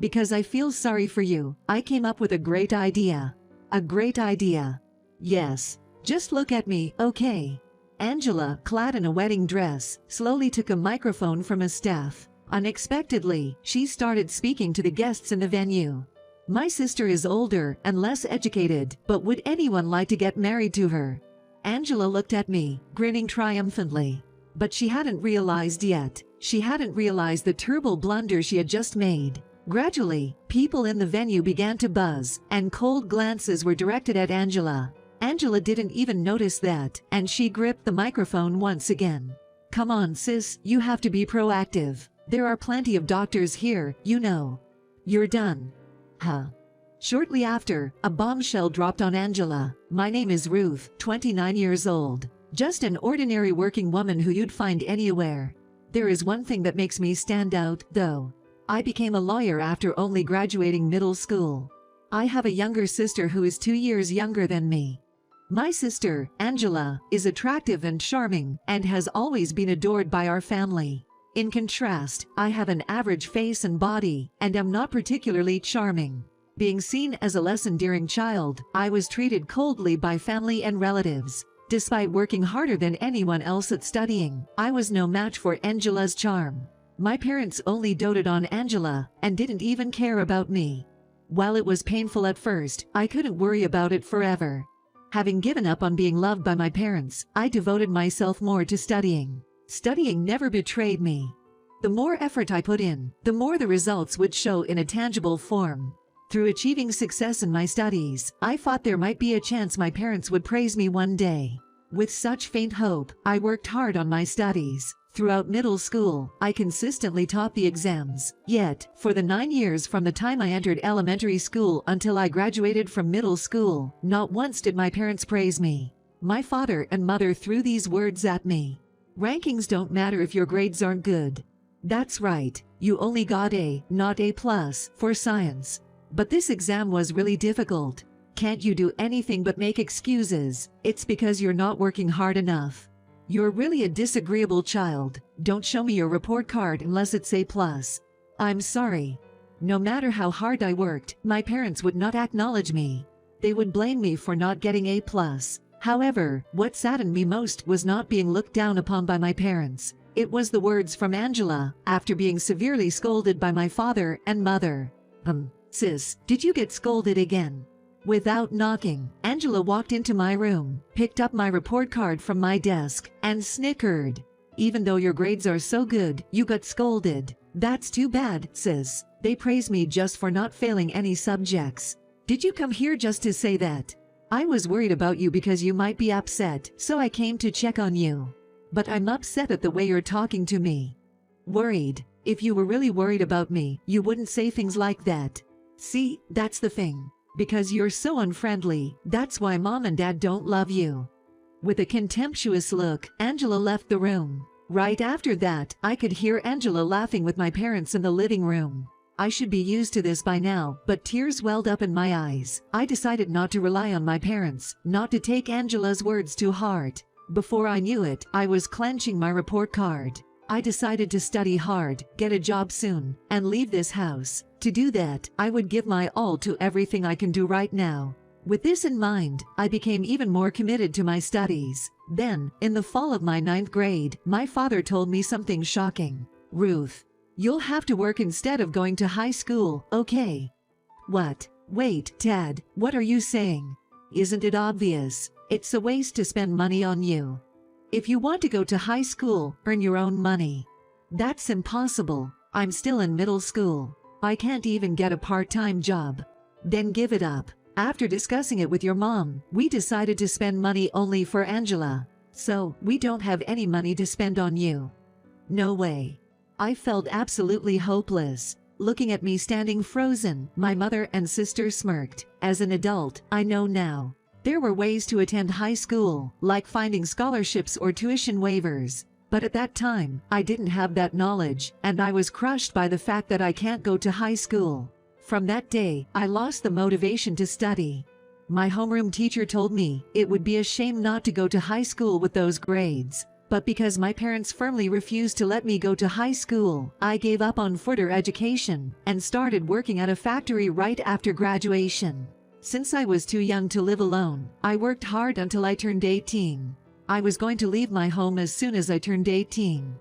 Because I feel sorry for you, I came up with a great idea. A great idea. Yes. Just look at me, okay? Angela, clad in a wedding dress, slowly took a microphone from a staff. Unexpectedly, she started speaking to the guests in the venue. My sister is older and less educated, but would anyone like to get married to her? Angela looked at me, grinning triumphantly. But she hadn't realized yet. She hadn't realized the terrible blunder she had just made. Gradually, people in the venue began to buzz, and cold glances were directed at Angela. Angela didn't even notice that, and she gripped the microphone once again. Come on, sis, you have to be proactive. There are plenty of doctors here, you know. You're done. Huh. Shortly after, a bombshell dropped on Angela. My name is Ruth, 29 years old. Just an ordinary working woman who you'd find anywhere. There is one thing that makes me stand out, though. I became a lawyer after only graduating middle school. I have a younger sister who is 2 years younger than me. My sister, Angela, is attractive and charming and has always been adored by our family. In contrast, I have an average face and body and am not particularly charming. Being seen as a less endearing child, I was treated coldly by family and relatives. Despite working harder than anyone else at studying, I was no match for Angela's charm. My parents only doted on Angela and didn't even care about me. While it was painful at first, I couldn't worry about it forever. Having given up on being loved by my parents, I devoted myself more to studying. Studying never betrayed me. The more effort I put in, the more the results would show in a tangible form. Through achieving success in my studies, I thought there might be a chance my parents would praise me one day. With such faint hope, I worked hard on my studies. Throughout middle school, I consistently topped the exams. Yet, for the 9 years from the time I entered elementary school until I graduated from middle school, not once did my parents praise me. My father and mother threw these words at me. Rankings don't matter if your grades aren't good. That's right, you only got A, not A+, for science. But this exam was really difficult. Can't you do anything but make excuses? It's because you're not working hard enough. You're really a disagreeable child. Don't show me your report card unless it's A+. I'm sorry. No matter how hard I worked, my parents would not acknowledge me. They would blame me for not getting A+. However, what saddened me most was not being looked down upon by my parents. It was the words from Angela, after being severely scolded by my father and mother. Sis, did you get scolded again? Without knocking, Angela walked into my room, picked up my report card from my desk, and snickered. Even though your grades are so good, you got scolded. That's too bad, sis. They praise me just for not failing any subjects. Did you come here just to say that? I was worried about you because you might be upset, so I came to check on you. But I'm upset at the way you're talking to me. Worried? If you were really worried about me, you wouldn't say things like that. See, that's the thing. Because you're so unfriendly, that's why Mom and Dad don't love you. With a contemptuous look, Angela left the room. Right after that, I could hear Angela laughing with my parents in the living room. I should be used to this by now, but tears welled up in my eyes. I decided not to rely on my parents, not to take Angela's words to heart. Before I knew it, I was clenching my report card. I decided to study hard, get a job soon, and leave this house. To do that, I would give my all to everything I can do right now. With this in mind, I became even more committed to my studies. Then, in the fall of my 9th grade, my father told me something shocking. Ruth, you'll have to work instead of going to high school, okay? What? Wait, Dad, what are you saying? Isn't it obvious? It's a waste to spend money on you. If you want to go to high school, earn your own money. That's impossible. I'm still in middle school. I can't even get a part-time job. Then give it up. After discussing it with your mom, we decided to spend money only for Angela. So, we don't have any money to spend on you. No way. I felt absolutely hopeless. Looking at me standing frozen, my mother and sister smirked. As an adult, I know now. There were ways to attend high school, like finding scholarships or tuition waivers. But at that time, I didn't have that knowledge, and I was crushed by the fact that I can't go to high school. From that day, I lost the motivation to study. My homeroom teacher told me it would be a shame not to go to high school with those grades. But because my parents firmly refused to let me go to high school, I gave up on further education and started working at a factory right after graduation. Since I was too young to live alone, I worked hard until I turned 18. I was going to leave my home as soon as I turned 18.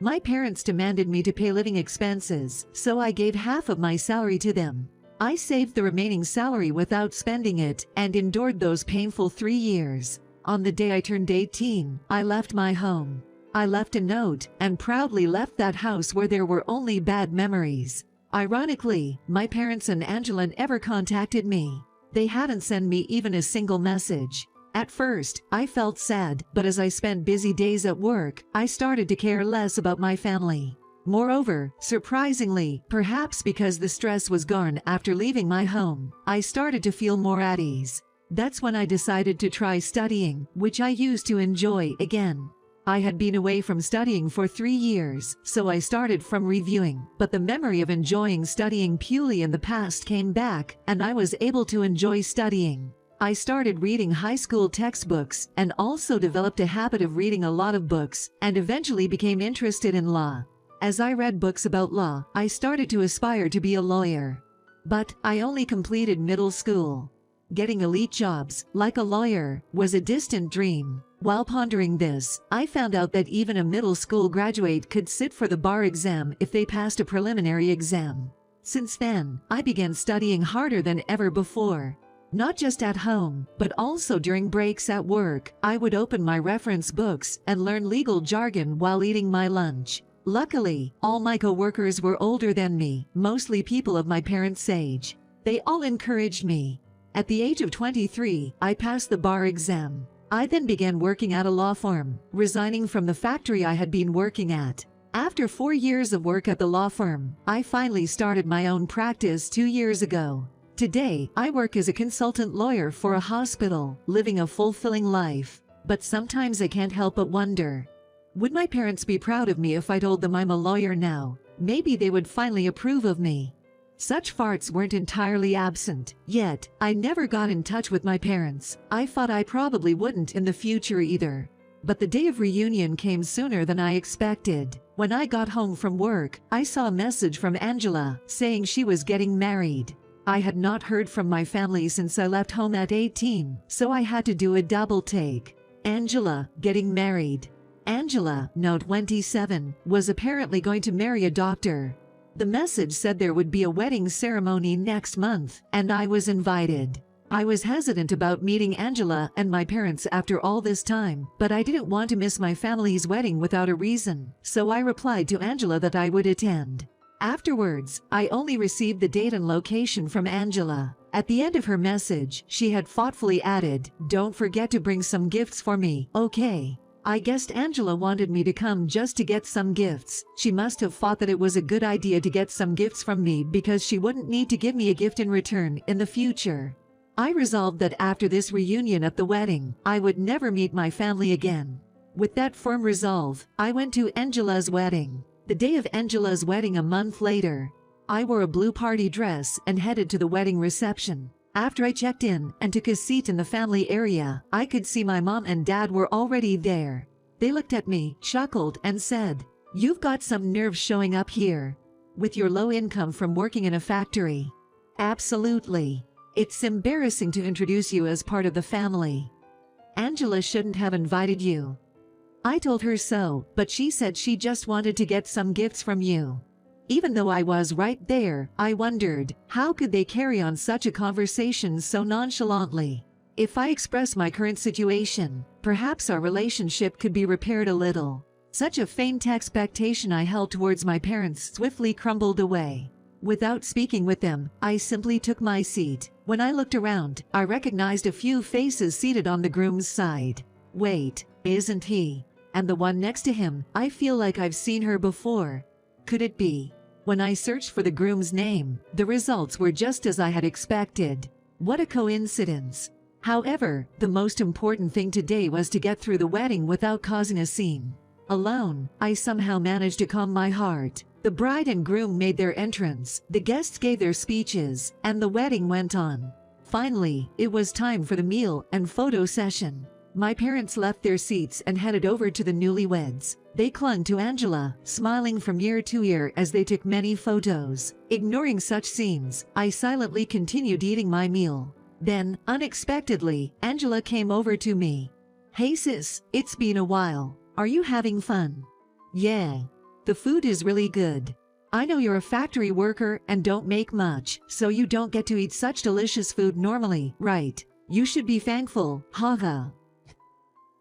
My parents demanded me to pay living expenses, so I gave half of my salary to them. I saved the remaining salary without spending it and endured those painful 3 years. On the day I turned 18, I left my home. I left a note and proudly left that house where there were only bad memories. Ironically, my parents and Angela never contacted me. They hadn't sent me even a single message. At first, I felt sad, but as I spent busy days at work, I started to care less about my family. Moreover, surprisingly, perhaps because the stress was gone after leaving my home, I started to feel more at ease. That's when I decided to try studying, which I used to enjoy again. I had been away from studying for 3 years, so I started from reviewing, but the memory of enjoying studying purely in the past came back, and I was able to enjoy studying. I started reading high school textbooks and also developed a habit of reading a lot of books and eventually became interested in law. As I read books about law, I started to aspire to be a lawyer. But I only completed middle school. Getting elite jobs, like a lawyer, was a distant dream. While pondering this, I found out that even a middle school graduate could sit for the bar exam if they passed a preliminary exam. Since then, I began studying harder than ever before. Not just at home, but also during breaks at work, I would open my reference books and learn legal jargon while eating my lunch. Luckily, all my co-workers were older than me, mostly people of my parents' age. They all encouraged me. At the age of 23, I passed the bar exam. I then began working at a law firm, resigning from the factory I had been working at. After 4 years of work at the law firm, I finally started my own practice 2 years ago. Today, I work as a consultant lawyer for a hospital, living a fulfilling life. But sometimes I can't help but wonder, would my parents be proud of me if I told them I'm a lawyer now? Maybe they would finally approve of me. Such farts weren't entirely absent, yet I never got in touch with my parents. I thought I probably wouldn't in the future either. But the day of reunion came sooner than I expected. When I got home from work, I saw a message from Angela saying she was getting married. I had not heard from my family since I left home at 18, so I had to do a double take. Angela, getting married. Angela, now 27, was apparently going to marry a doctor. The message said there would be a wedding ceremony next month, and I was invited. I was hesitant about meeting Angela and my parents after all this time, but I didn't want to miss my family's wedding without a reason, so I replied to Angela that I would attend. Afterwards, I only received the date and location from Angela. At the end of her message, she had thoughtfully added, "Don't forget to bring some gifts for me, okay?" I guessed Angela wanted me to come just to get some gifts. She must have thought that it was a good idea to get some gifts from me because she wouldn't need to give me a gift in return in the future. I resolved that after this reunion at the wedding, I would never meet my family again. With that firm resolve, I went to Angela's wedding. The day of Angela's wedding a month later, I wore a blue party dress and headed to the wedding reception. After I checked in and took a seat in the family area, I could see my mom and dad were already there. They looked at me, chuckled, and said, "You've got some nerve showing up here. With your low income from working in a factory." "Absolutely. It's embarrassing to introduce you as part of the family. Angela shouldn't have invited you." I told her so, but she said she just wanted to get some gifts from you. Even though I was right there, I wondered, how could they carry on such a conversation so nonchalantly? If I express my current situation, perhaps our relationship could be repaired a little. Such a faint expectation I held towards my parents swiftly crumbled away. Without speaking with them, I simply took my seat. When I looked around, I recognized a few faces seated on the groom's side. Wait, isn't he? And the one next to him, I feel like I've seen her before. Could it be? When I searched for the groom's name, the results were just as I had expected. What a coincidence. However, the most important thing today was to get through the wedding without causing a scene. Alone, I somehow managed to calm my heart. The bride and groom made their entrance, the guests gave their speeches, and the wedding went on. Finally, it was time for the meal and photo session. My parents left their seats and headed over to the newlyweds. They clung to Angela, smiling from ear to ear as they took many photos. Ignoring such scenes, I silently continued eating my meal. Then, unexpectedly, Angela came over to me. "Hey sis, it's been a while. Are you having fun?" "Yeah. The food is really good. I know you're a factory worker and don't make much, so you don't get to eat such delicious food normally, right? You should be thankful, haha."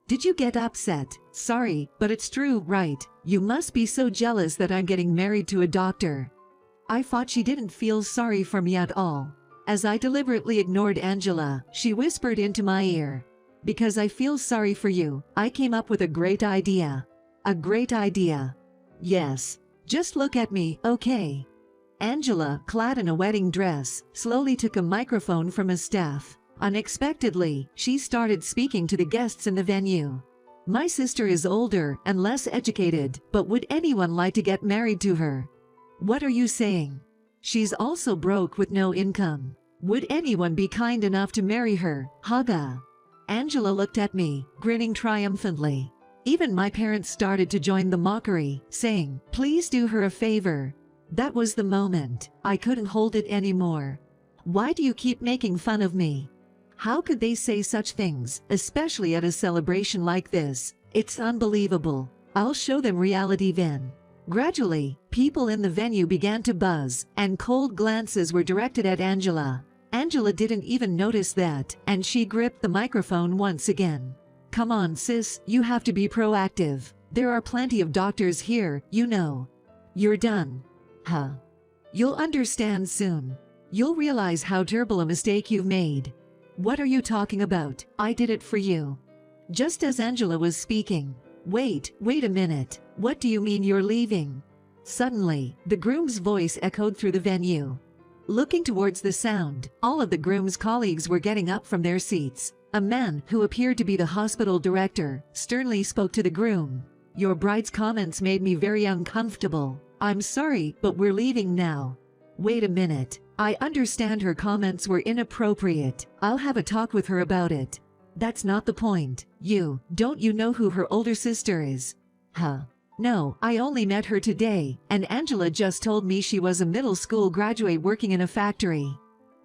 "Did you get upset? Sorry, but it's true, right? You must be so jealous that I'm getting married to a doctor." I thought she didn't feel sorry for me at all. As I deliberately ignored Angela, she whispered into my ear, "Because I feel sorry for you, I came up with a great idea." "A great idea?" "Yes. Just look at me, okay?" Angela, clad in a wedding dress, slowly took a microphone from a staff. Unexpectedly, she started speaking to the guests in the venue. "My sister is older and less educated, but would anyone like to get married to her?" "What are you saying? She's also broke with no income. Would anyone be kind enough to marry her, haga?" Angela looked at me, grinning triumphantly. Even my parents started to join the mockery, saying, "Please do her a favor." That was the moment. I couldn't hold it anymore. "Why do you keep making fun of me? How could they say such things, especially at a celebration like this? It's unbelievable. I'll show them reality then." Gradually, people in the venue began to buzz, and cold glances were directed at Angela. Angela didn't even notice that, and she gripped the microphone once again. "Come on sis, you have to be proactive. There are plenty of doctors here, you know." "You're done." "Huh. You'll understand soon. You'll realize how terrible a mistake you've made." "What are you talking about? I did it for you." Just as Angela was speaking, wait a minute. What do you mean you're leaving?" Suddenly, the groom's voice echoed through the venue. Looking towards the sound, all of the groom's colleagues were getting up from their seats. A man, who appeared to be the hospital director, sternly spoke to the groom. "Your bride's comments made me very uncomfortable. I'm sorry, but we're leaving now." "Wait a minute. I understand her comments were inappropriate. I'll have a talk with her about it." "That's not the point. Don't you know who her older sister is?" "Huh. No, I only met her today, and Angela just told me she was a middle school graduate working in a factory."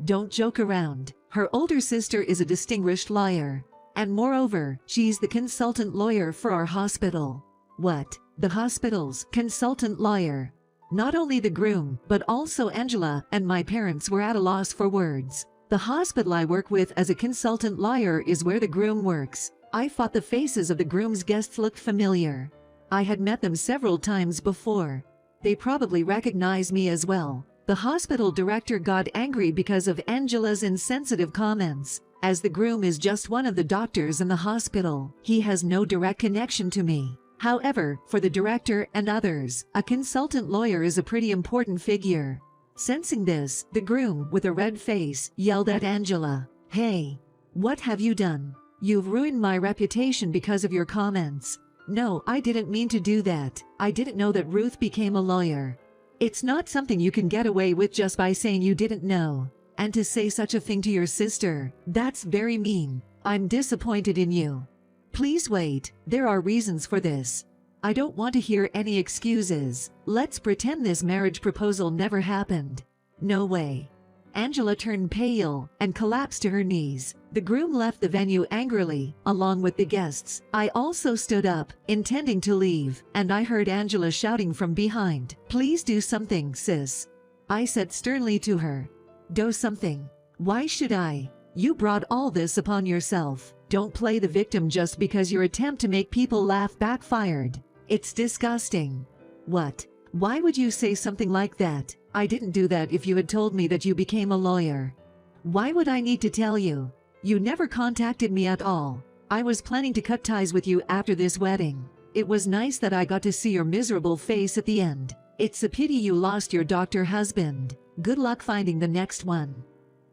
"Don't joke around. Her older sister is a distinguished lawyer. And moreover, she's the consultant lawyer for our hospital." "What? The hospital's consultant lawyer?" Not only the groom, but also Angela and my parents were at a loss for words. The hospital I work with as a consultant lawyer is where the groom works. I thought the faces of the groom's guests looked familiar. I had met them several times before. They probably recognized me as well. The hospital director got angry because of Angela's insensitive comments. As the groom is just one of the doctors in the hospital, he has no direct connection to me. However, for the director and others, a consultant lawyer is a pretty important figure. Sensing this, the groom, with a red face, yelled at Angela, "Hey! What have you done? You've ruined my reputation because of your comments." "No, I didn't mean to do that. I didn't know that Ruth became a lawyer." "It's not something you can get away with just by saying you didn't know. And to say such a thing to your sister, that's very mean. I'm disappointed in you." "Please wait, there are reasons for this. I don't want to hear any excuses. Let's pretend this marriage proposal never happened." "No way." Angela turned pale and collapsed to her knees. The groom left the venue angrily, along with the guests. I also stood up, intending to leave, and I heard Angela shouting from behind, "Please do something, sis." I said sternly to her, "Do something? Why should I? You brought all this upon yourself. Don't play the victim just because your attempt to make people laugh backfired. It's disgusting." "What? Why would you say something like that? I didn't do that if you had told me that you became a lawyer." "Why would I need to tell you? You never contacted me at all. I was planning to cut ties with you after this wedding. It was nice that I got to see your miserable face at the end. It's a pity you lost your doctor husband. Good luck finding the next one."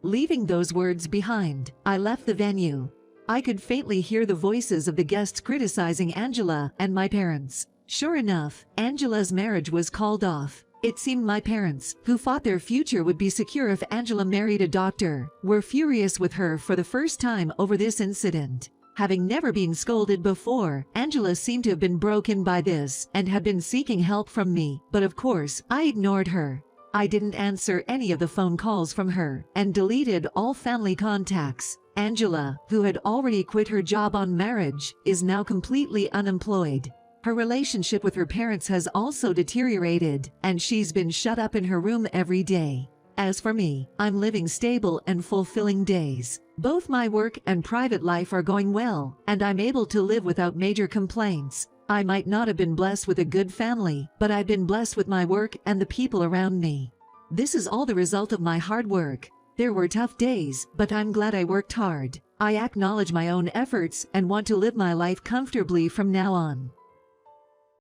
Leaving those words behind, I left the venue. I could faintly hear the voices of the guests criticizing Angela and my parents. Sure enough, Angela's marriage was called off. It seemed my parents, who thought their future would be secure if Angela married a doctor, were furious with her for the first time over this incident. Having never been scolded before, Angela seemed to have been broken by this and had been seeking help from me, but of course, I ignored her. I didn't answer any of the phone calls from her and deleted all family contacts. Angela, who had already quit her job on marriage, is now completely unemployed. Her relationship with her parents has also deteriorated, and she's been shut up in her room every day. As for me, I'm living stable and fulfilling days. Both my work and private life are going well, and I'm able to live without major complaints. I might not have been blessed with a good family, but I've been blessed with my work and the people around me. This is all the result of my hard work. There were tough days, but I'm glad I worked hard. I acknowledge my own efforts and want to live my life comfortably from now on.